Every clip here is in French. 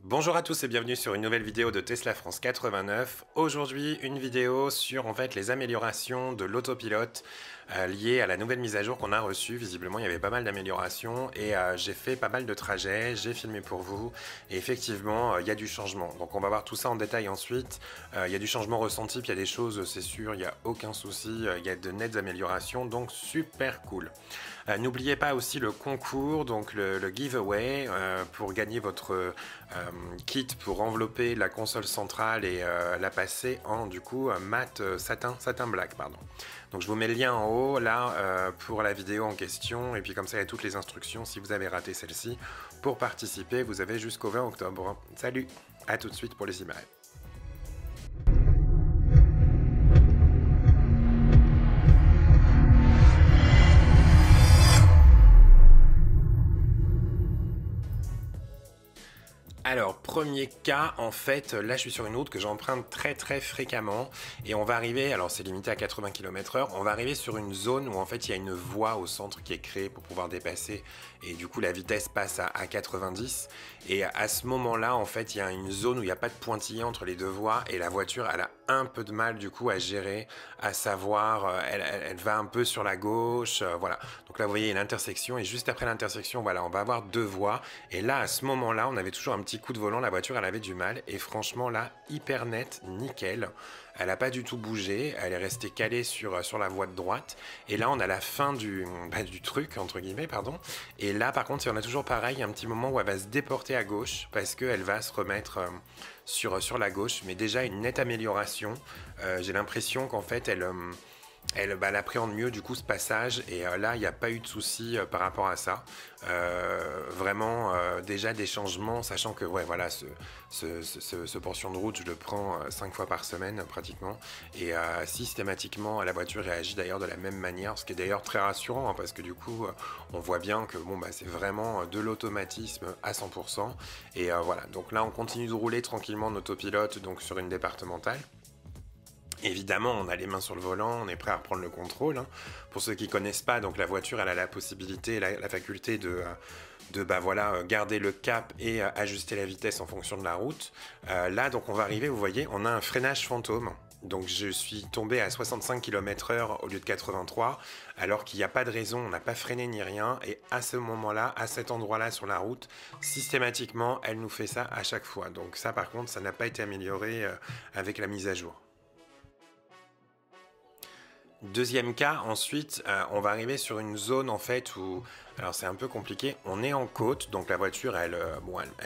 Bonjour à tous et bienvenue sur une nouvelle vidéo de Tesla France 89. Aujourd'hui, une vidéo sur les améliorations de l'autopilote liées à la nouvelle mise à jour qu'on a reçue. Visiblement, il y avait pas mal d'améliorations et j'ai fait pas mal de trajets, j'ai filmé pour vous et effectivement, il y a du changement. Donc on va voir tout ça en détail ensuite. Il y a du changement ressenti, puis il y a des choses, c'est sûr, il n'y a aucun souci, il y a de nettes améliorations, donc super cool. N'oubliez pas aussi le concours, donc le giveaway pour gagner votre kit pour envelopper la console centrale et la passer en du coup mat satin black pardon. Donc je vous mets le lien en haut là pour la vidéo en question et puis comme ça il y a toutes les instructions si vous avez raté celle-ci. Pour participer vous avez jusqu'au 20 octobre. Salut, à tout de suite pour les images. Alors, premier cas, en fait, là je suis sur une route que j'emprunte très fréquemment et on va arriver, alors c'est limité à 80 km/h, on va arriver sur une zone où en fait il y a une voie au centre qui est créée pour pouvoir dépasser et du coup la vitesse passe à 90 et à ce moment-là en fait il y a une zone où il n'y a pas de pointillé entre les deux voies et la voiture elle a un peu de mal du coup à gérer, à savoir elle va un peu sur la gauche, voilà. Donc là vous voyez l'intersection et juste après l'intersection voilà on va avoir deux voies et là à ce moment-là on avait toujours un petit coup de volant, la voiture elle avait du mal et franchement là hyper net, nickel, elle n'a pas du tout bougé, elle est restée calée sur la voie de droite et là on a la fin du truc entre guillemets pardon et là par contre on a toujours pareil un petit moment où elle va se déporter à gauche parce qu'elle va se remettre sur la gauche mais déjà une nette amélioration, j'ai l'impression qu'en fait elle appréhende mieux du coup ce passage et là il n'y a pas eu de souci par rapport à ça, vraiment déjà des changements sachant que ouais voilà ce portion de route je le prends 5 fois par semaine pratiquement et systématiquement la voiture réagit d'ailleurs de la même manière, ce qui est d'ailleurs très rassurant hein, parce que du coup on voit bien que bon c'est vraiment de l'automatisme à 100% et voilà donc là on continue de rouler tranquillement en autopilote donc sur une départementale. Évidemment, on a les mains sur le volant, on est prêt à reprendre le contrôle. Hein. Pour ceux qui ne connaissent pas, donc la voiture, elle a la possibilité, la faculté de garder le cap et ajuster la vitesse en fonction de la route. Là, donc on va arriver, vous voyez, on a un freinage fantôme. Donc je suis tombé à 65 km/h au lieu de 83, alors qu'il n'y a pas de raison, on n'a pas freiné ni rien. Et à ce moment-là, à cet endroit-là sur la route, systématiquement, elle nous fait ça à chaque fois. Donc ça, par contre, ça n'a pas été amélioré avec la mise à jour. Deuxième cas, ensuite, on va arriver sur une zone en fait où, alors c'est un peu compliqué, on est en côte, donc la voiture, elle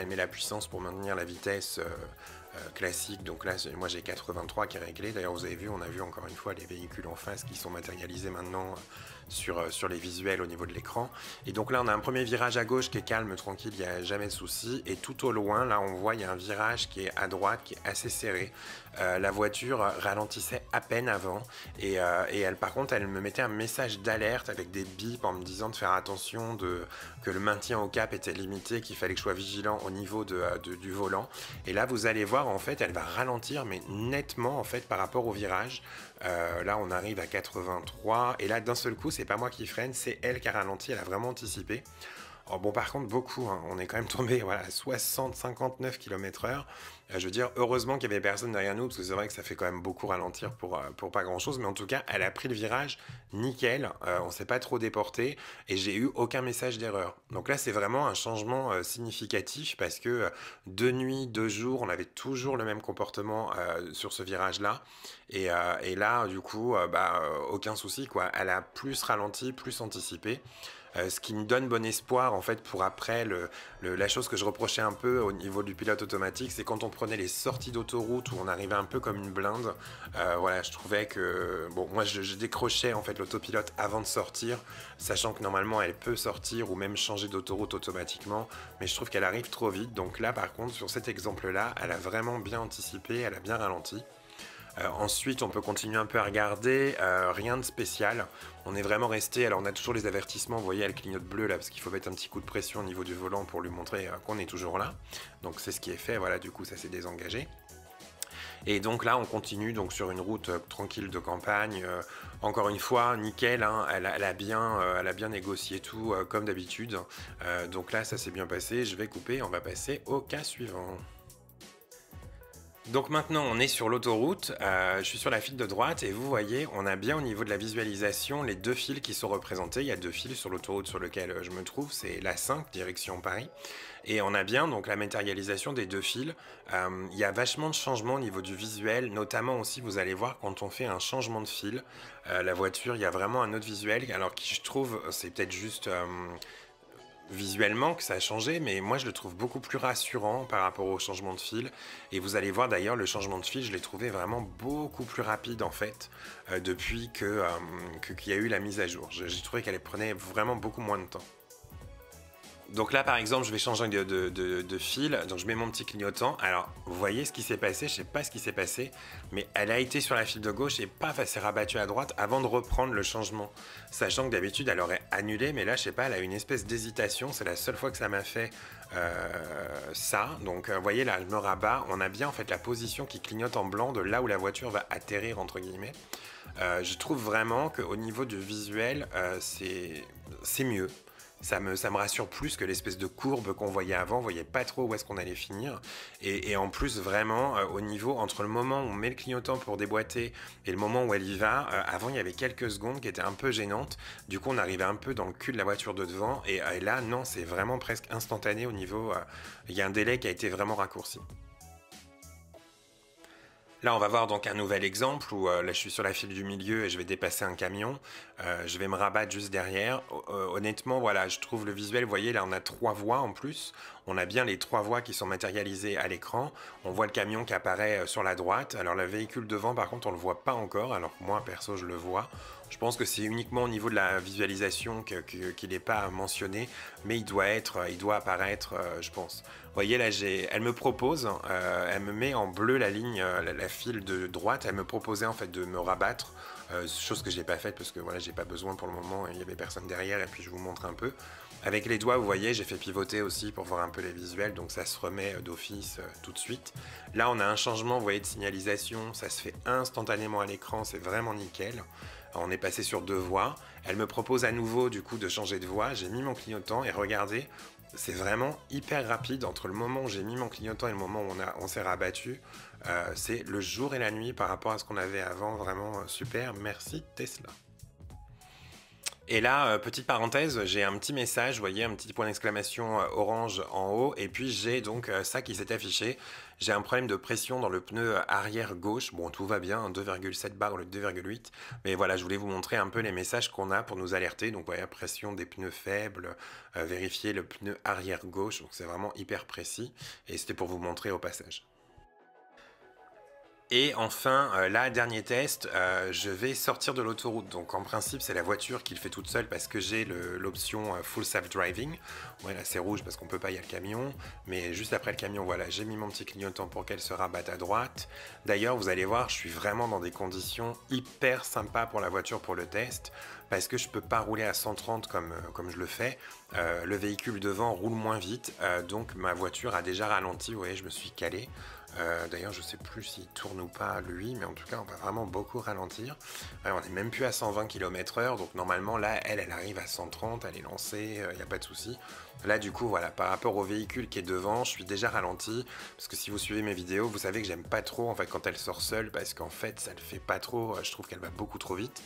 met la puissance pour maintenir la vitesse classique, donc là, moi j'ai 83 qui est réglé, d'ailleurs vous avez vu, on a vu encore une fois les véhicules en face qui sont matérialisés maintenant sur les visuels au niveau de l'écran, et donc là on a un premier virage à gauche qui est calme, tranquille, il n'y a jamais de souci, et tout au loin, là on voit il y a un virage qui est à droite, qui est assez serré, la voiture ralentissait à peine avant, et elle, par contre, elle me mettait un message d'alerte avec des bips en me disant de faire attention, que le maintien au cap était limité, qu'il fallait que je sois vigilant au niveau du volant. Et là, vous allez voir, en fait, elle va ralentir, mais nettement, en fait, par rapport au virage. Là, on arrive à 83, et là, d'un seul coup, c'est pas moi qui freine, c'est elle qui a ralenti, elle a vraiment anticipé. Oh bon, par contre, beaucoup, hein. On est quand même tombé voilà, à 60-59 km/h. Je veux dire, heureusement qu'il y avait personne derrière nous, parce que c'est vrai que ça fait quand même beaucoup ralentir pour pas grand-chose. Mais en tout cas, elle a pris le virage nickel, on s'est pas trop déporté, et j'ai eu aucun message d'erreur. Donc là, c'est vraiment un changement significatif, parce que de nuit, de jour, on avait toujours le même comportement sur ce virage-là. Et là, du coup, aucun souci, quoi. Elle a plus ralenti, plus anticipé. Ce qui me donne bon espoir en fait pour après. La chose que je reprochais un peu au niveau du pilote automatique, c'est quand on prenait les sorties d'autoroute où on arrivait un peu comme une blinde. Voilà, je trouvais que bon, moi je décrochais en fait l'autopilote avant de sortir, sachant que normalement elle peut sortir ou même changer d'autoroute automatiquement, mais je trouve qu'elle arrive trop vite. Donc là par contre sur cet exemple là, elle a vraiment bien anticipé, elle a bien ralenti. Ensuite, on peut continuer un peu à regarder, rien de spécial. On est vraiment resté, alors on a toujours les avertissements, vous voyez, elle clignote bleu là, parce qu'il faut mettre un petit coup de pression au niveau du volant pour lui montrer qu'on est toujours là. Donc c'est ce qui est fait, voilà, du coup ça s'est désengagé. Et donc là, on continue donc sur une route tranquille de campagne. Encore une fois, nickel, hein, elle a bien négocié tout comme d'habitude. Donc là, ça s'est bien passé. Je vais couper, on va passer au cas suivant. Donc maintenant on est sur l'autoroute, je suis sur la file de droite et vous voyez on a bien au niveau de la visualisation les deux fils qui sont représentés. Il y a deux fils sur l'autoroute sur lequel je me trouve, c'est la 5 direction Paris et on a bien donc la matérialisation des deux fils. Il y a vachement de changements au niveau du visuel, notamment aussi vous allez voir quand on fait un changement de fil, la voiture il y a vraiment un autre visuel alors qui je trouve c'est peut-être juste visuellement que ça a changé, mais moi je le trouve beaucoup plus rassurant par rapport au changement de fil. Et vous allez voir d'ailleurs le changement de fil, je l'ai trouvé vraiment beaucoup plus rapide en fait depuis qu'il y a eu la mise à jour. J'ai trouvé qu'elle prenait vraiment beaucoup moins de temps. Donc là par exemple je vais changer de fil, donc je mets mon petit clignotant. Alors vous voyez ce qui s'est passé, je sais pas ce qui s'est passé, mais elle a été sur la file de gauche et paf elle s'est rabattue à droite avant de reprendre le changement. Sachant que d'habitude elle aurait annulé, mais là je sais pas, elle a une espèce d'hésitation, c'est la seule fois que ça m'a fait ça. Donc vous voyez là je me rabats, on a bien en fait la position qui clignote en blanc de là où la voiture va atterrir entre guillemets. Je trouve vraiment qu'au niveau du visuel c'est mieux. Ça me rassure plus que l'espèce de courbe qu'on voyait avant, on voyait pas trop où est-ce qu'on allait finir. Et en plus, vraiment, au niveau, entre le moment où on met le clignotant pour déboîter et le moment où elle y va, avant il y avait quelques secondes qui étaient un peu gênantes. Du coup, on arrivait un peu dans le cul de la voiture de devant. Et là, non, c'est vraiment presque instantané au niveau... Il y a un délai qui a été vraiment raccourci. Là, on va voir donc un nouvel exemple où là, je suis sur la file du milieu et je vais dépasser un camion. Je vais me rabattre juste derrière. Honnêtement, voilà, je trouve le visuel, vous voyez, là, on a 3 voies en plus. On a bien les 3 voies qui sont matérialisées à l'écran. On voit le camion qui apparaît sur la droite. Alors, le véhicule devant, par contre, on ne le voit pas encore. Alors que moi, perso, je le vois. Je pense que c'est uniquement au niveau de la visualisation qu'il n'est pas mentionné, mais il doit apparaître, je pense. Vous voyez là, elle me propose, elle me met en bleu la ligne, la file de droite. Elle me proposait en fait de me rabattre, chose que je n'ai pas faite parce que voilà, j'ai pas besoin pour le moment. Il y avait personne derrière et puis je vous montre un peu. Avec les doigts, vous voyez, j'ai fait pivoter aussi pour voir un peu les visuels, donc ça se remet d'office tout de suite. Là, on a un changement, vous voyez, de signalisation, ça se fait instantanément à l'écran, c'est vraiment nickel. On est passé sur 2 voies. Elle me propose à nouveau du coup de changer de voie. J'ai mis mon clignotant et regardez, c'est vraiment hyper rapide entre le moment où j'ai mis mon clignotant et le moment où on s'est rabattu. C'est le jour et la nuit par rapport à ce qu'on avait avant. Vraiment super. Merci Tesla. Et là, petite parenthèse, j'ai un petit message, vous voyez, un petit point d'exclamation orange en haut, et puis j'ai donc ça qui s'est affiché. J'ai un problème de pression dans le pneu arrière gauche. Bon, tout va bien, 2,7 bar au lieu de 2,8. Mais voilà, je voulais vous montrer un peu les messages qu'on a pour nous alerter. Donc, voilà, pression des pneus faibles, vérifier le pneu arrière gauche. Donc, c'est vraiment hyper précis. Et c'était pour vous montrer au passage. Et enfin, là, dernier test, je vais sortir de l'autoroute. Donc en principe, c'est la voiture qui le fait toute seule parce que j'ai l'option Full Self Driving. Ouais, là c'est rouge parce qu'on peut pas, il y a le camion. Mais juste après le camion, voilà, j'ai mis mon petit clignotant pour qu'elle se rabatte à droite. D'ailleurs, vous allez voir, je suis vraiment dans des conditions hyper sympas pour la voiture pour le test. Parce que je peux pas rouler à 130 comme je le fais. Le véhicule devant roule moins vite. Donc ma voiture a déjà ralenti, vous voyez, je me suis calé. D'ailleurs, je sais plus s'il tourne ou pas lui, mais en tout cas, on va vraiment beaucoup ralentir. On n'est même plus à 120 km/h, donc normalement, là, elle arrive à 130, elle est lancée, il n'y a pas de souci. Là, du coup, voilà, par rapport au véhicule qui est devant, je suis déjà ralenti, parce que si vous suivez mes vidéos, vous savez que j'aime pas trop en fait quand elle sort seule, parce qu'en fait, ça le fait pas trop. Je trouve qu'elle va beaucoup trop vite.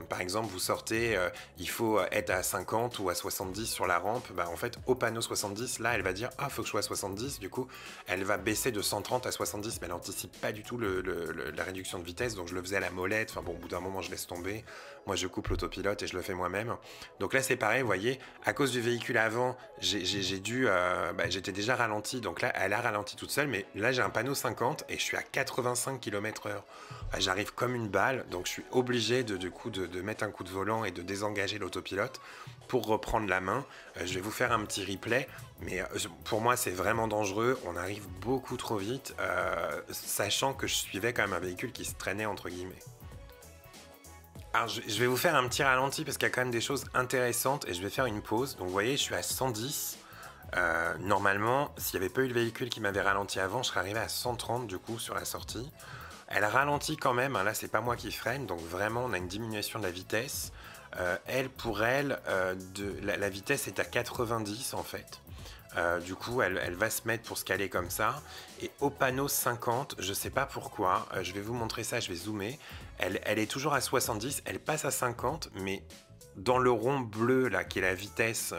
Par exemple, vous sortez, il faut être à 50 ou à 70 sur la rampe. Bah, en fait, au panneau 70, là, elle va dire ah, faut que je sois à 70. Du coup, elle va baisser de 130 à 70, mais elle n'anticipe pas du tout la réduction de vitesse. Donc, je le faisais à la molette. Enfin bon, au bout d'un moment, je laisse tomber. Moi, je coupe l'autopilote et je le fais moi-même. Donc là, c'est pareil, vous voyez, à cause du véhicule avant, j'étais déjà ralenti. Donc là, elle a ralenti toute seule, mais là, j'ai un panneau 50 et je suis à 85 km/h. J'arrive comme une balle, donc je suis obligé de mettre un coup de volant et de désengager l'autopilote pour reprendre la main. Je vais vous faire un petit replay, mais pour moi c'est vraiment dangereux, on arrive beaucoup trop vite, sachant que je suivais quand même un véhicule qui se traînait entre guillemets. Alors je vais vous faire un petit ralenti parce qu'il y a quand même des choses intéressantes et je vais faire une pause. Donc vous voyez, je suis à 110. Normalement, s'il n'y avait pas eu le véhicule qui m'avait ralenti avant, je serais arrivé à 130 du coup sur la sortie. Elle ralentit quand même, hein, là c'est pas moi qui freine, donc vraiment on a une diminution de la vitesse. Pour elle, la vitesse est à 90 en fait. Du coup, elle va se mettre pour se caler comme ça. Et au panneau 50, je sais pas pourquoi, je vais vous montrer ça, je vais zoomer. Elle est toujours à 70, elle passe à 50, mais dans le rond bleu là, qui est la vitesse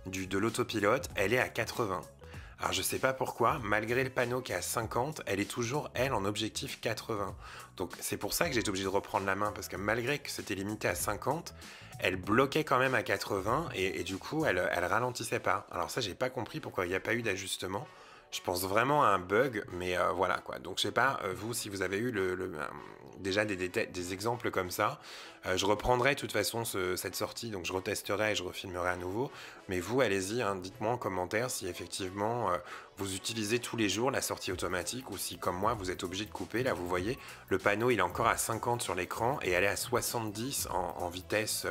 de l'autopilote, elle est à 80. Alors je sais pas pourquoi, malgré le panneau qui est à 50, elle est toujours, elle, en objectif 80. Donc c'est pour ça que j'ai été obligé de reprendre la main, parce que malgré que c'était limité à 50, elle bloquait quand même à 80, et du coup, elle ralentissait pas. Alors ça, j'ai pas compris pourquoi il n'y a pas eu d'ajustement. Je pense vraiment à un bug, mais voilà quoi. Donc je sais pas, vous, si vous avez eu déjà des exemples comme ça, je reprendrai de toute façon cette sortie, donc je retesterai et je refilmerai à nouveau. Mais vous, allez-y, hein, dites-moi en commentaire si effectivement vous utilisez tous les jours la sortie automatique, ou si comme moi vous êtes obligé de couper. Là vous voyez, le panneau il est encore à 50 sur l'écran et elle est à 70 en vitesse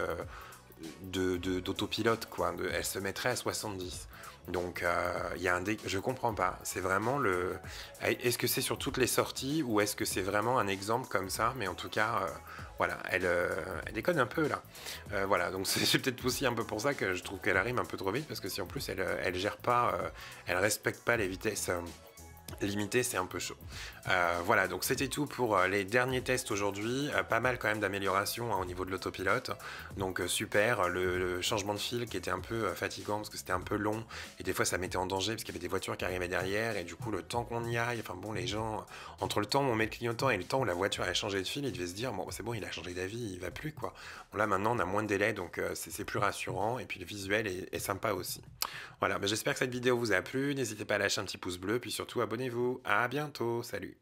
d'autopilote quoi. Elle se mettrait à 70. Donc il y a je comprends pas. C'est vraiment Est-ce que c'est sur toutes les sorties ou est-ce que c'est vraiment un exemple comme ça? Mais en tout cas, voilà, elle déconne un peu là. Voilà, donc c'est peut-être aussi un peu pour ça que je trouve qu'elle arrive un peu trop vite, parce que si en plus elle gère pas, elle respecte pas les vitesses. Limité, c'est un peu chaud. Voilà, donc c'était tout pour les derniers tests aujourd'hui. Pas mal quand même d'améliorations, hein, au niveau de l'autopilote. Donc super, le changement de fil qui était un peu fatigant parce que c'était un peu long et des fois ça mettait en danger parce qu'il y avait des voitures qui arrivaient derrière, et du coup le temps qu'on y aille, enfin bon, les gens, entre le temps où on met le clignotant et le temps où la voiture a changé de fil, ils devaient se dire bon c'est bon, il a changé d'avis, il va plus quoi. Bon, là maintenant on a moins de délai, donc c'est plus rassurant, et puis le visuel est sympa aussi. Voilà, j'espère que cette vidéo vous a plu. N'hésitez pas à lâcher un petit pouce bleu, puis surtout abonnez-vous. À bientôt, salut!